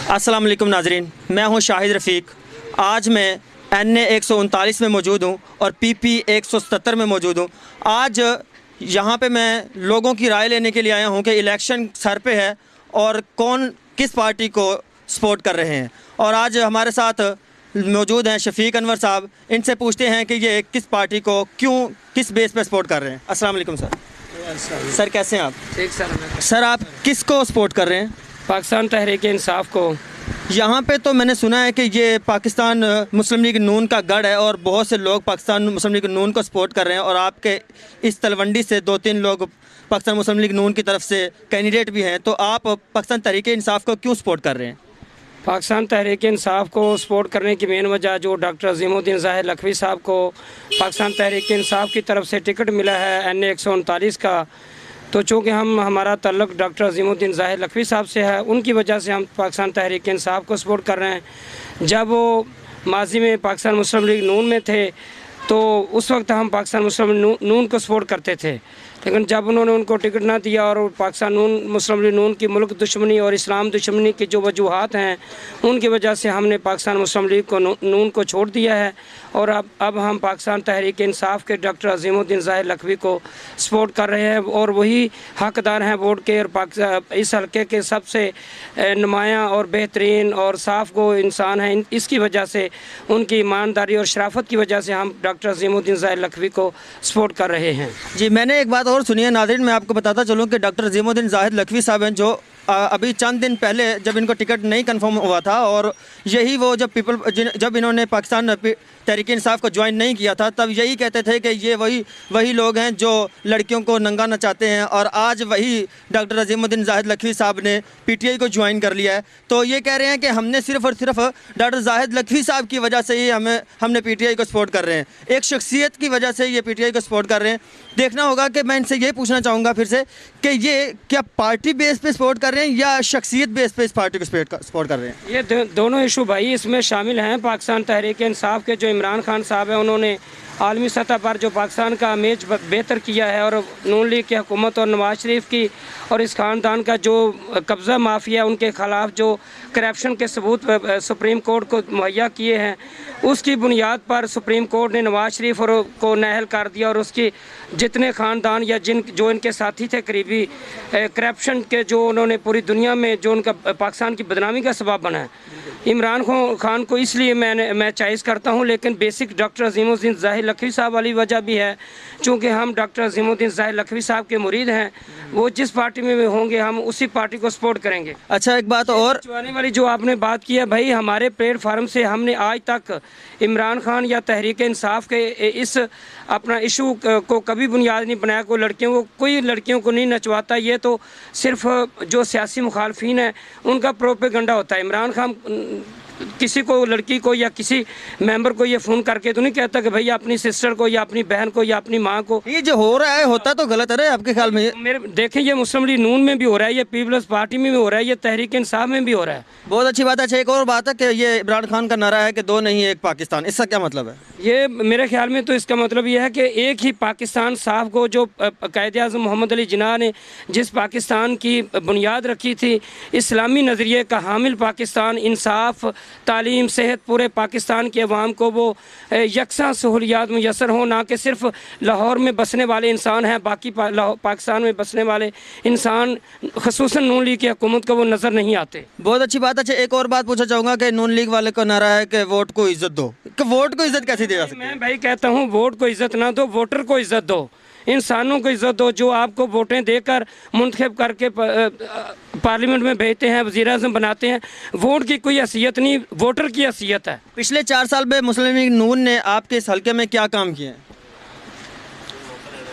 अस्सलाम वालेकुम नाजरीन, मैं हूं शाहिद रफ़ीक। आज मैं NA 139 में मौजूद हूं और PP 170 में मौजूद हूं। आज यहां पे मैं लोगों की राय लेने के लिए आया हूं कि इलेक्शन सर पे है और कौन किस पार्टी को सपोर्ट कर रहे हैं। और आज हमारे साथ मौजूद हैं शफीक अनवर साहब। इनसे पूछते हैं कि ये किस पार्टी को क्यों किस बेस पे सपोर्ट कर रहे हैं। अस्सलाम वालेकुम सर। सर कैसे हैं आप? ठीक सर आप किसको सपोर्ट कर रहे हैं? पाकिस्तान तहरीक इंसाफ को। यहाँ पे तो मैंने सुना है कि ये पाकिस्तान मुस्लिम लीग नून का गढ़ है और बहुत से लोग पाकिस्तान मुस्लिम लीग नून को सपोर्ट कर रहे हैं और आपके इस तलवंडी से 2-3 लोग पाकिस्तान मुस्लिम लीग नून की तरफ से कैंडिडेट भी हैं। तो आप पाकिस्तान तहरीक इंसाफ को क्यों सपोर्ट कर रहे हैं? पाकिस्तान तहरीक इंसाफ को सपोर्ट करने की मेन वजह जो डॉक्टर अज़ीमुद्दीन ज़ाहिर लखवी साहब को पाकिस्तान तहरीक इंसाफ की तरफ से टिकट मिला है NA 139 का। तो चूँकि हमारा तल्लुक़ डॉक्टर अज़ीमुद्दीन ज़ाहिर लखवी साहब से है, उनकी वजह से हम पाकिस्तान तहरीक इंसाफ को सपोर्ट कर रहे हैं। जब वो माजी में पाकिस्तान मुस्लिम लीग नून में थे तो उस वक्त हम पाकिस्तान मुस्लिम नून को सपोर्ट करते थे, लेकिन जब उन्होंने उनको टिकट ना दिया और पाकिस्तान मुस्लिम लीग नून की मुल्क दुश्मनी और इस्लाम दुश्मनी की जो वजूहात हैं उनकी वजह से हमने पाकिस्तान मुस्लिम लीग को नून को छोड़ दिया है और अब हम पाकिस्तान तहरीक इंसाफ के डॉक्टर अज़ीमुद्दीन ज़ाहिर लखवी को सपोर्ट कर रहे हैं और वही हकदार हैं वोट के। और इस हल्के के सबसे नुमायाँ और बेहतरीन और साफ़ गो इंसान हैं। इसकी वजह से उनकी ईमानदारी और शराफत की वजह से हम डॉक्टर अज़ीमुद्दीन ज़ाहिर लखवी को सपोर्ट कर रहे हैं। जी, मैंने एक बात और सुनिए नाज़रीन, मैं आपको बताता चलूँ कि डॉक्टर अज़ीमुद्दीन ज़ाहिर लखवी साहब हैं जो अभी चंद दिन पहले जब इनको टिकट नहीं कंफर्म हुआ था और यही वो जब इन्होंने पाकिस्तान तहरीक इंसाफ को ज्वाइन नहीं किया था तब यही कहते थे कि ये वही लोग हैं जो लड़कियों को नंगा नचाते हैं और आज वही डॉक्टर अज़ीमुद्दीन ज़ाहिर लखवी साहब ने PTI को ज्वाइन कर लिया है। तो ये कह रहे हैं कि हमने सिर्फ़ और सिर्फ डॉक्टर ज़ाहिर लखवी साहब की वजह से ही हमने PTI को सपोर्ट कर रहे हैं, एक शख्सियत की वजह से ये PTI को सपोर्ट कर रहे हैं। देखना होगा कि मैं इनसे ये पूछना चाहूँगा फिर से कि ये क्या पार्टी बेस पे सपोर्ट कर रहे हैं या शख्सियत बेस पे इस पार्टी को सपोर्ट कर रहे हैं? ये दोनों इशू भाई इसमें शामिल हैं। पाकिस्तान तहरीक इंसाफ के जो इमरान खान साहब हैं उन्होंने आलमी सतह पर जो पाकिस्तान का इमेज बेहतर किया है और नून लीग की हुकूमत और नवाज शरीफ की और इस ख़ानदान का जो कब्ज़ा माफिया उनके ख़िलाफ़ जो करप्शन के सबूत सुप्रीम कोर्ट को मुहैया किए हैं, उसकी बुनियाद पर सुप्रीम कोर्ट ने नवाज शरीफ को नाअहल कर दिया और उसकी जितने ख़ानदान या जो इनके साथी थे करीबी करप्शन के जो उन्होंने पूरी दुनिया में जो उनका पाकिस्तान की बदनामी का सबब बना है। इमरान खान को इसलिए मैं चॉइस करता हूं, लेकिन बेसिक डॉक्टर अज़ीमुद्दीन ज़ाहिर लखवी साहब वाली वजह भी है। चूँकि हम डॉक्टर अज़ीमुद्दीन ज़ाहिर लखवी साहब के मुरीद हैं, वो जिस पार्टी में होंगे हम उसी पार्टी को सपोर्ट करेंगे। अच्छा, एक बात और चुनाने वाली जो आपने बात की है भाई, हमारे प्लेटफार्म से हमने आज तक इमरान खान या तहरीक इंसाफ के इस अपना इशू को कभी बुनियाद नहीं बनाया। कोई लड़कियों को नहीं नचवाता। ये तो सिर्फ जो सियासी मुखालफिन है उनका प्रोपेगेंडा होता है। इमरान खान किसी को लड़की को या किसी मेंबर को ये फ़ोन करके तो नहीं कहता कि भैया अपनी सिस्टर को या अपनी बहन को या अपनी माँ को। ये जो हो रहा है होता तो गलत है आपके ख्याल में? मेरे देखें, ये मुस्लिम लीग नून में भी हो रहा है, ये पीपल्स पार्टी में भी हो रहा है, ये तहरीक इंसाफ में भी हो रहा है। बहुत अच्छी बात है। अच्छा, एक और बात है कि ये इमरान खान का नारा है कि दो नहीं एक पाकिस्तान, इसका क्या मतलब है? ये मेरे ख्याल में तो इसका मतलब ये है कि एक ही पाकिस्तान साफ को जो कायद-ए-आज़म मोहम्मद अली जिन्ना ने जिस पाकिस्तान की बुनियाद रखी थी, इस्लामी नज़रिए का हामिल पाकिस्तान, इंसाफ, तालीम, सेहत, पूरे पाकिस्तान के अवाम को वो यकसा सहूलियात मुयसर हों, ना कि सिर्फ लाहौर में बसने वाले इंसान हैं, बाकी पाकिस्तान में बसने वाले इंसान ख़ुसूसन नून लीग की हुकूमत को वो नज़र नहीं आते। बहुत अच्छी बात है। अच्छा, एक और बात पूछना चाहूँगा कि नून लीग वाले का नारा है कि वोट को इज्जत दो, कि वोट को इज्जत कैसे दी जा सकती है? मैं भाई कहता हूँ वोट को इज्जत ना दो, वोटर को इज्जत दो, इंसानों को इज्जत दो जो आपको वोटें देकर मुंतखब करके पार्लियामेंट में भेजते हैं, वज़ीर-ए-आज़म बनाते हैं। वोट की कोई हैसियत नहीं, वोटर की हैसियत है। पिछले 4 साल में मुस्लिम लीग नून ने आपके इस हल्के में क्या काम किए हैं?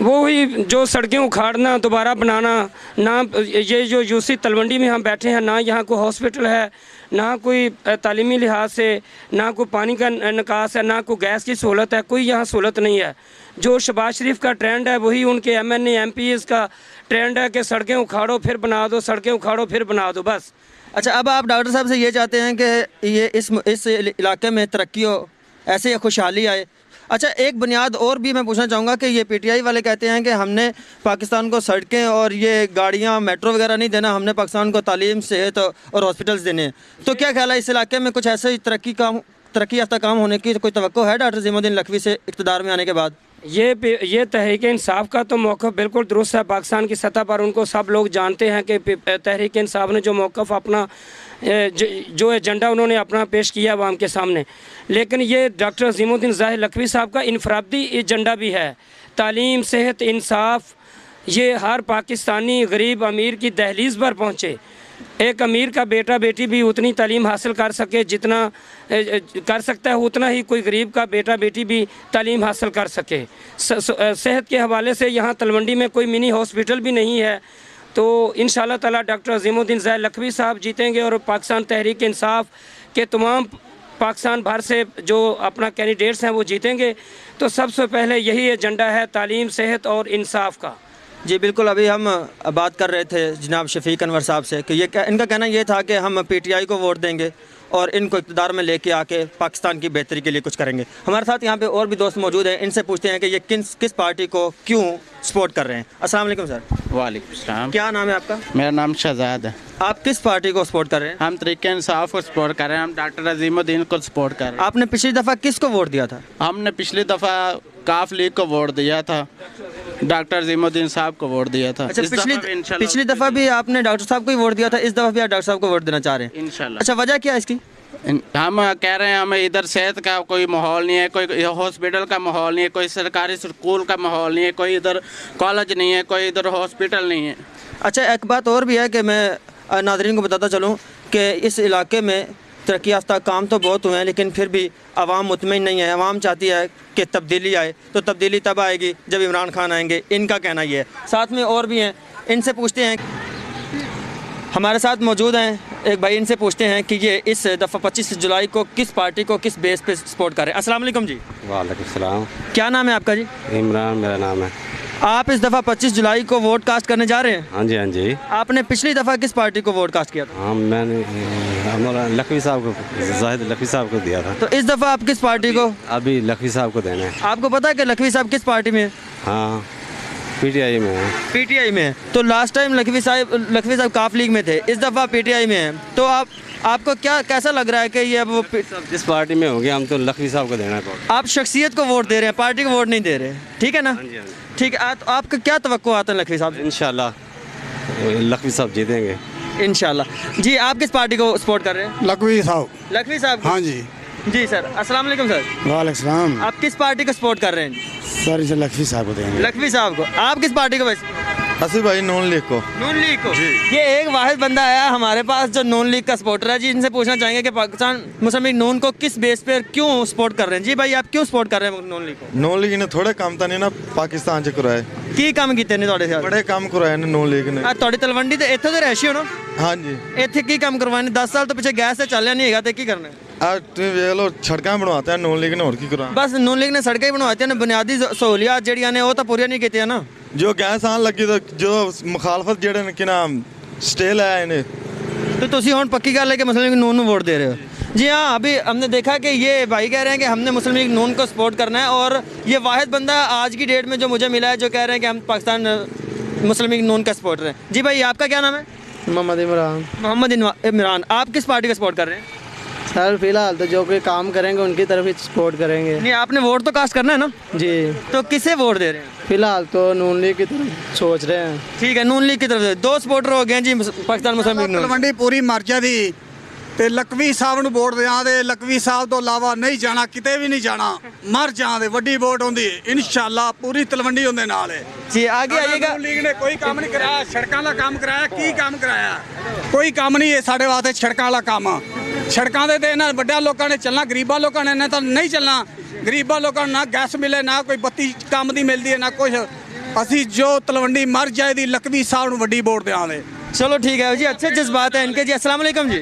वो ही जो सड़कें उखाड़ना, दोबारा बनाना, ना ये जो यूसी तलवंडी में हम बैठे हैं, ना यहाँ कोई हॉस्पिटल है, ना कोई तालीमी लिहाज से, ना कोई पानी का निकास है, ना कोई गैस की सहूलत है, कोई यहाँ सहूलत नहीं है। जो शहबाज शरीफ का ट्रेंड है वही उनके MNA MPs का ट्रेंड है कि सड़कें उखाड़ो फिर बना दो, सड़कें उखाड़ो फिर बना दो, बस। अच्छा, अब आप डॉक्टर साहब से ये चाहते हैं कि ये इस इलाके में तरक्की हो, ऐसे खुशहाली आए। अच्छा, एक बुनियाद और भी मैं पूछना चाहूँगा कि ये पीटीआई वाले कहते हैं कि हमने पाकिस्तान को सड़कें और ये गाड़ियाँ मेट्रो वगैरह नहीं देना, हमने पाकिस्तान को तालीम, सेहत और हॉस्पिटल्स देने हैं। तो क्या ख्याल है इस इलाके में कुछ ऐसे ही तरक्की याफ्ता काम होने की कोई तवक्को है डॉक्टर अज़ीमुद्दीन लखवी से इक़्तिदार में आने के बाद? ये तहरीक इंसाफ का तो मौक़िफ़ बिल्कुल दुरुस्त है। पाकिस्तान की सतह पर उनको सब लोग जानते हैं कि तहरीक इंसाफ ने जो मौक़िफ़ अपना जो एजेंडा उन्होंने अपना पेश किया अवाम के सामने, लेकिन ये डॉक्टर अज़ीमुद्दीन ज़ाहिर लखवी साहब का इनफरादी एजेंडा भी है। तालीम, सेहत, इंसाफ, ये हर पाकिस्तानी गरीब अमीर की दहलीज़ पर पहुँचे। एक अमीर का बेटा बेटी भी उतनी तालीम हासिल कर सके जितना कर सकता है, उतना ही कोई गरीब का बेटा बेटी भी तालीम हासिल कर सके। सेहत के हवाले से यहाँ तलवंडी में कोई मिनी हॉस्पिटल भी नहीं है। तो इंशाअल्लाह ताला डॉक्टर अज़ीमुद्दीन ज़ाहिर लखवी साहब जीतेंगे और पाकिस्तान तहरीक इंसाफ के तमाम पाकिस्तान भर से जो अपना कैंडिडेट्स हैं वो जीतेंगे। तो सबसे पहले यही एजेंडा है तालीम, सेहत और इंसाफ का। जी बिल्कुल, अभी हम बात कर रहे थे जनाब शफीक अनवर साहब से कि इनका कहना ये था कि हम पीटीआई को वोट देंगे और इनको इक़्तिदार में लेके आके पाकिस्तान की बेहतरी के लिए कुछ करेंगे। हमारे साथ यहाँ पे और भी दोस्त मौजूद हैं, इनसे पूछते हैं कि ये किस पार्टी को क्यों सपोर्ट कर रहे हैं। अस्सलाम वालेकुम सर। वालेकुम सलाम। क्या नाम है आपका? मेरा नाम शहजाद है। आप किस पार्टी को सपोर्ट कर रहे हैं? हम तहरीक इंसाफ को सपोर्ट कर रहे हैं। हम डॉक्टर अज़ीमुद्दीन को सपोर्ट कर रहे हैं। आपने पिछली दफ़ा किसको वोट दिया था? हमने पिछली दफ़ा काफ लीग को वोट दिया था, डॉक्टर अज़ीमुद्दीन साहब को वोट दिया था। अच्छा, पिछली दफ़ा भी आपने डॉक्टर साहब को ही वोट दिया था, इस दफ़ा भी आप डॉक्टर साहब को वोट देना चाह रहे हैं इंशाल्लाह। अच्छा, वजह क्या है इसकी? हम कह रहे हैं हमें इधर सेहत का कोई माहौल नहीं है, कोई हॉस्पिटल का माहौल नहीं है, कोई सरकारी स्कूल का माहौल नहीं है, कोई इधर कॉलेज नहीं है, कोई इधर हॉस्पिटल नहीं है। अच्छा, एक बात और भी है कि मैं नाज़रीन को बताता चलूँ कि इस इलाके में तरक्की याफ्ता काम तो बहुत हुए हैं, लेकिन फिर भी आवाम मुतमईन नहीं है। आवाम चाहती है कि तब्दीली आए, तो तब्दीली तब आएगी जब इमरान खान आएंगे, इनका कहना ये है। साथ में और भी हैं, इनसे पूछते हैं। हमारे साथ मौजूद हैं एक भाई, इनसे पूछते हैं कि ये इस दफ़ा 25 जुलाई को किस पार्टी को किस बेस पे सपोर्ट करें। अस्सलाम वालेकुम जी। वालेकुम सलाम। क्या नाम है आपका जी? इमरान मेरा नाम है। आप इस दफ़ा 25 जुलाई को वोट कास्ट करने जा रहे हैं? हाँ जी, हाँ जी। आपने पिछली दफ़ा किस पार्टी को वोट कास्ट किया था? हाँ, मैंने हमारा लखवी साहब को, ज़ाहिद लखवी साहब को दिया था। तो इस दफ़ा आप किस पार्टी को? अभी लखवी साहब को देना है। आपको पता है कि लखवी साहब किस पार्टी में है? हाँ, पीटीआई में है। पीटीआई में है। तो लास्ट टाइम लखवी साहब काफ लीग में थे, इस दफ़ा पीटीआई में है। तो आपको क्या कैसा लग रहा है कि ये अब वो जिस पार्टी में होंगे हम तो लखवी साहब को देना है। आप शख्सियत को वोट दे रहे हैं, पार्टी को वोट नहीं दे रहे, ठीक है ना? ठीक है। तो आपका क्या तवक्को आता है लखवी साहब? इंशाल्लाह लखवी साहब जीतेंगे इंशाल्लाह। जी, आप किस पार्टी को सपोर्ट कर रहे हैं? लखवी साहब। लखवी साहब? हाँ जी। जी सर। अस्सलाम वालेकुम सर। वालेकुम सलाम। आप किस पार्टी को सपोर्ट कर रहे हैं? सर इसे लखवी साहब को देंगे। लखवी साहब को। आप किस पार्टी को? वैसे असि भाई नून लीग को। नून लीग को। ये एक वाहिद बंदा आया हमारे पास जो नून लीग का सपोर्टर है जी। इनसे पूछना चाहेंगे कि पाकिस्तान मुस्लिम लीग नून को किस बेस पर क्यों सपोर्ट कर रहे हैं? जी भाई, आप क्यों सपोर्ट कर रहे हैं नून लीग को? नून लीग ने थोड़े काम तो नहीं ना पाकिस्तान च कराए। की काम किए ने ਤੁਹਾਡੇ साथ? बड़े काम कराए ने नून लीग ने। ਤੁਹਾਡੀ ਤਲਵੰਡੀ ਤੇ ਇੱਥੇ ਦੇ ਰਹਿਸ਼ੀ ਹੋ ਨਾ? हाँ जी। ਇੱਥੇ ਕੀ ਕੰਮ ਕਰਵਾਏ ਨੇ? 10 ਸਾਲ ਤੋਂ ਪਿੱਛੇ ਗੈਸ ਤੇ ਚੱਲਿਆ ਨਹੀਂ ਹੈਗਾ ਤੇ ਕੀ ਕਰਨਾ? तुम वेख लो सड़क बनवाते हैं नून लीग ने, और की करा। बस नून लीग ने सड़कें ही बनवाती हैं, बुनियादी सहूलियात ਜਿਹੜੀਆਂ ਨੇ ਉਹ ਤਾਂ ਪੂਰੀਆਂ ਨਹੀਂ ਕੀਤੀਆਂ ਨਾ। जो गैस आन लगी तो जो मुखालफत जेड़े ने कि नाम स्टे लाए ने। तो तुसी ਹੁਣ पक्की गल है कि मुस्लिम लीग नून ਨੂੰ वोट दे रहे हो? जी हाँ, अभी हमने देखा कि ये भाई कह रहे हैं कि हमने मुस्लिम लीग नून को सपोर्ट करना है, और ये वाहिद बंदा आज की डेट में जो मुझे मिला है जो कह रहे हैं कि हम पाकिस्तान मुस्लिम लीग नून का सपोर्टर हैं। जी भाई, आपका क्या नाम है? मोहम्मद इमरान। मोहम्मद इमरान। आप किस पार्टी को सपोर्ट कर रहे हैं? सर फिलहाल तो जो कोई काम करेंगे उनकी तरफ ही सपोर्ट करेंगे। नहीं, आपने वोट तो कास्ट करना है ना? जी। तो किसे वोट दे रहे हैं? फिलहाल तो नून लीग की तरफ सोच रहे हैं। ठीक है, नून लीग की तरफ से 2 सपोर्टर हो गए जी पाकिस्तान मुस्लिम लीग नून। ਤਲਵੰਡੀ ਪੂਰੀ ਮਰ ਜਾਦੀ ਤੇ ਲਖਵੀ ਸਾਹਿਬ ਨੂੰ ਵੋਟ ਦਿਆਂਦੇ। ਲਖਵੀ ਸਾਹਿਬ ਤੋਂ ਇਲਾਵਾ ਨਹੀਂ ਜਾਣਾ, ਕਿਤੇ ਵੀ ਨਹੀਂ ਜਾਣਾ, ਮਰ ਜਾਂਦੇ। ਵੱਡੀ ਵੋਟ ਹੁੰਦੀ ਇਨਸ਼ਾਅੱਲਾ ਪੂਰੀ ਤਲਵੰਡੀ ਉਹਦੇ ਨਾਲ ਹੈ जी। आगे आइएगा। ਨੂਨ ਲੀਗ ਨੇ ਕੋਈ ਕੰਮ ਨਹੀਂ ਕਰਾਇਆ, ਸੜਕਾਂ ਦਾ ਕੰਮ ਕਰਾਇਆ। ਕੀ ਕੰਮ ਕਰਾਇਆ? ਕੋਈ ਕੰਮ ਨਹੀਂ ਹੈ ਸਾਡੇ ਵਾਸਤੇ ਸੜਕਾਂ ਵਾਲਾ ਕੰਮ। ਸੜਕਾਂ ਦੇ ਤੇ ਇਹਨਾਂ ਵੱਡਿਆਂ ਲੋਕਾਂ ਨੇ ਚੱਲਣਾ, ਗਰੀਬਾਂ ਲੋਕਾਂ ਨੇ ਤਾਂ ਨਹੀਂ ਚੱਲਣਾ। ਗਰੀਬਾਂ ਲੋਕਾਂ ਨੂੰ ਨਾ ਗੈਸ ਮਿਲੇ, ਨਾ ਕੋਈ ਬੱਤੀ ਕੰਮ ਦੀ ਮਿਲਦੀ ਹੈ, ਨਾ ਕੁਝ। ਅਸੀਂ ਜੋ ਤਲਵੰਡੀ ਮਰ ਜਾਏ ਦੀ ਲਖਵੀ ਸਾਹਿਬ ਨੂੰ ਵੱਡੀ ਵੋਟ ਦਿਆਂਗੇ। चलो ठीक है जी, अच्छे जज्बात हैं इनके जी। अस्सलाम वालेकुम जी।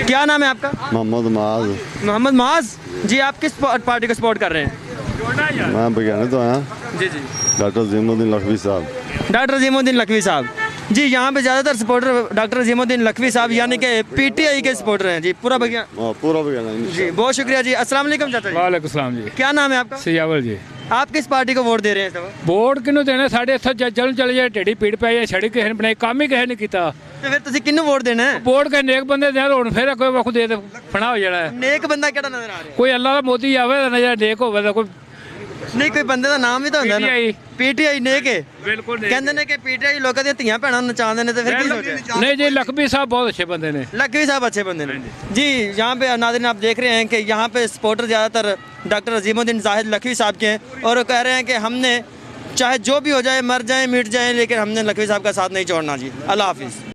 क्या नाम है आपका? मोहम्मद माज। मोहम्मद माज। जी, आप किस पार्टी को सपोर्ट कर रहे हैं? मैं बयान तो आया जी जी। डॉक्टर अज़ीमुद्दीन लखवी साहब। डॉक्टर अज़ीमुद्दीन लखवी साहब। जी यहाँ पे ज़्यादातर सपोर्टर डॉक्टर अजीमुद्दीन लखवी साहब यानी कि पीटीआई के सपोर्टर हैं जी। पूरा भैया पूरा भी कहना जी, बहुत शुक्रिया जी। अस्सलाम वालेकुम चाचा जी। वालेकुम सलाम जी। क्या नाम है आपका? सियावल जी। आप किस पार्टी को वोट दे रहे हैं सब? वोट किनू देना? साढ़े इत्थे जज्जल ਨੂੰ ਚਲੇ ਜਾਏ ਢੇੜੀ ਪੀੜ ਪੈ ਜਾਏ ਸੜਕ ਕਿਸੇ ਨੇ ਬਣਾਈ ਕੰਮ ਹੀ ਕਿਸੇ ਨੇ ਕੀਤਾ। तो फिर ਤੁਸੀਂ ਕਿਹਨੂੰ ਵੋਟ ਦੇਣਾ ਹੈ? ਵੋਟ ਕੇ ਨੇਕ ਬੰਦੇ ਦੇ ਹੁਣ ਫਿਰ ਕੋਈ ਵਕਤ ਦੇ ਫਣਾ ਹੋ ਜਾਣਾ ਹੈ। नेक बंदा ਕਿਹੜਾ ਨਜ਼ਰ ਆ ਰਿਹਾ? ਕੋਈ ਅੱਲਾ ਦਾ ਮੋਦੀ ਆਵੇ ਤਾਂ ਨਜ਼ਰ ਨੇਕ ਹੋਵੇ ਤਾਂ ਕੋਈ ਨਹੀਂ ਕੋਈ ਬੰਦੇ ਦਾ ਨਾਮ ਵੀ ਤਾਂ ਹੁੰਦਾ ਨਾ। PTI ਪੀਟੀਆਈ ਨੇਕ ਹੈ। ਬਿਲਕੁਲ ਕਹਿੰਦੇ ਨੇ ਕਿ ਪੀਟੀਆਈ ਲੋਕਾਂ ਦੀਆਂ ਧੀਆਂ ਭੈਣਾਂ ਨੂੰ ਨਚਾਉਂਦੇ ਨੇ ਤੇ ਫਿਰ ਕੀ ਸੋਚਿਆ? नहीं जी लखबी साहब बहुत अच्छे बंदे ने। लखवी साहब अच्छे बंदे ने जी। यहाँ पे नाज़रीन आप देख रहे हैं कि यहाँ पे सपोर्टर ज़्यादातर डॉक्टर अजीमुद्दीन जाहिद लखवी साहब के हैं और वो कह रहे हैं कि हमने चाहे जो भी हो जाए, मर जाए मिट जाए, लेकिन हमने लखवी साहब का साथ नहीं छोड़ना जी। अल्लाह हाफिज़।